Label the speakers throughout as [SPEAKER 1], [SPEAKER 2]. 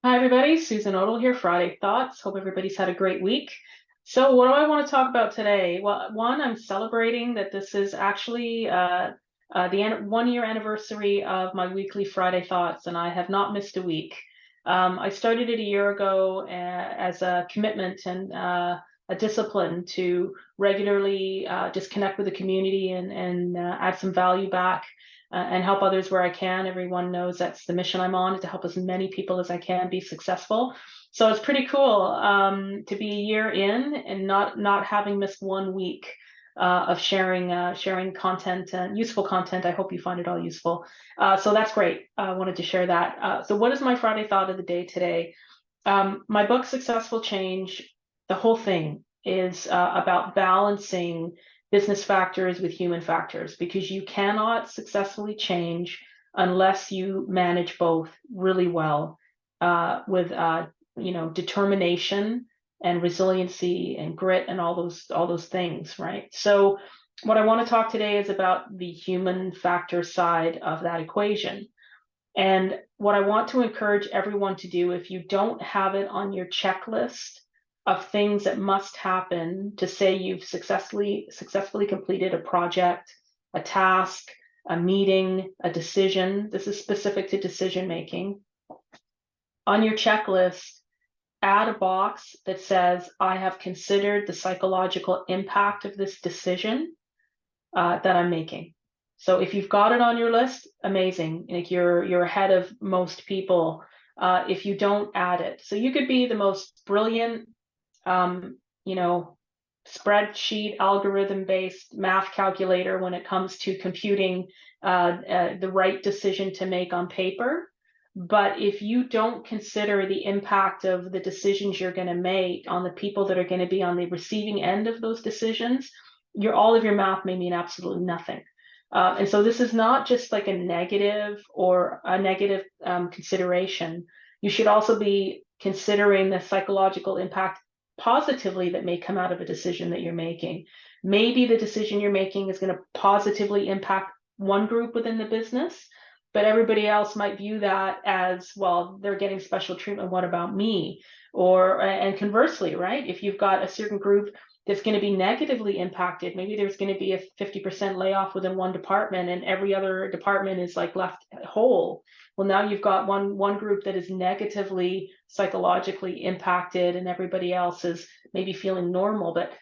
[SPEAKER 1] Hi, everybody. Susan Odell here, Friday Thoughts. Hope everybody's had a great week. So, what do I want to talk about today? Well, one, I'm celebrating that this is actually the 1 year anniversary of my weekly Friday Thoughts, and I have not missed a week. I started it a year ago as a commitment and a discipline to regularly just connect with the community and add some value back and help others where I can. Everyone knows that's the mission I'm on, to help as many people as I can be successful. So it's pretty cool to be a year in and not having missed 1 week of sharing content, useful content. I hope you find it all useful. So that's great. I wanted to share that. So what is my Friday thought of the day today? My book, Successful Change, the whole thing is about balancing business factors with human factors because you cannot successfully change unless you manage both really well with determination and resiliency and grit and all those things, right? So what I want to talk today is about the human factor side of that equation. And what I want to encourage everyone to do, if you don't have it on your checklist of things that must happen to say you've successfully completed a project, a task, a meeting, a decision, this is specific to decision making. On your checklist, add a box that says, I have considered the psychological impact of this decision that I'm making. So if you've got it on your list, amazing. Like you're ahead of most people. If you don't, add it. So you could be the most brilliant, um, you know, spreadsheet algorithm-based math calculator when it comes to computing the right decision to make on paper. But if you don't consider the impact of the decisions you're going to make on the people that are going to be on the receiving end of those decisions, all of your math may mean absolutely nothing. And so this is not just like a negative consideration. You should also be considering the psychological impact positively that may come out of a decision that you're making. Maybe the decision you're making is going to positively impact one group within the business, but everybody else might view that as, well, they're getting special treatment. What about me? And conversely, right? If you've got a certain group that's going to be negatively impacted, maybe there's going to be a 50% layoff within one department and every other department is like left whole. Well, now you've got one group that is negatively psychologically impacted and everybody else is maybe feeling normal. But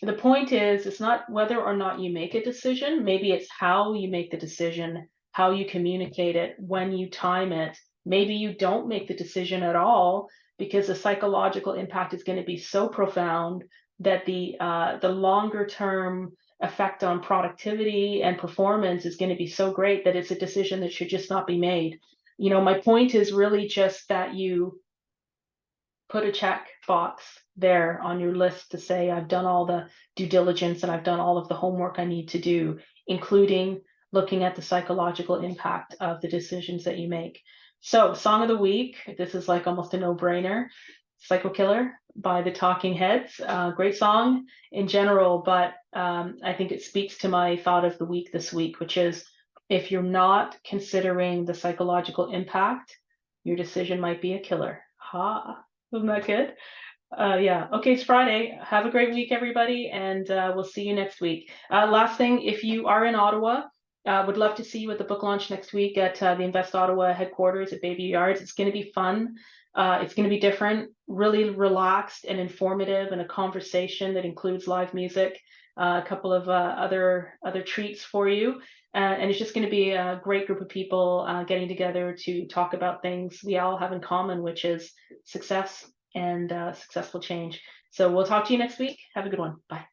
[SPEAKER 1] the point is, it's not whether or not you make a decision. Maybe it's how you make the decision, how you communicate it, when you time it. Maybe you don't make the decision at all because the psychological impact is going to be so profound that the longer term effect on productivity and performance is going to be so great that it's a decision that should just not be made. My point is really just that you put a check box there on your list to say, I've done all the due diligence and I've done all of the homework I need to do, including looking at the psychological impact of the decisions that you make. So, song of the week, this is like almost a no-brainer. Psycho Killer by the Talking Heads. Great song in general, but I think it speaks to my thought of the week this week, which is, if you're not considering the psychological impact, your decision might be a killer. Ha, isn't that good? Yeah. Okay, it's Friday. Have a great week, everybody, and we'll see you next week. Last thing, if you are in Ottawa, would love to see you at the book launch next week at the Invest Ottawa headquarters at Bayview Yards. It's going to be fun. It's going to be different, really relaxed and informative, and a conversation that includes live music, a couple of other treats for you. And it's just going to be a great group of people getting together to talk about things we all have in common, which is success and successful change. So we'll talk to you next week. Have a good one. Bye.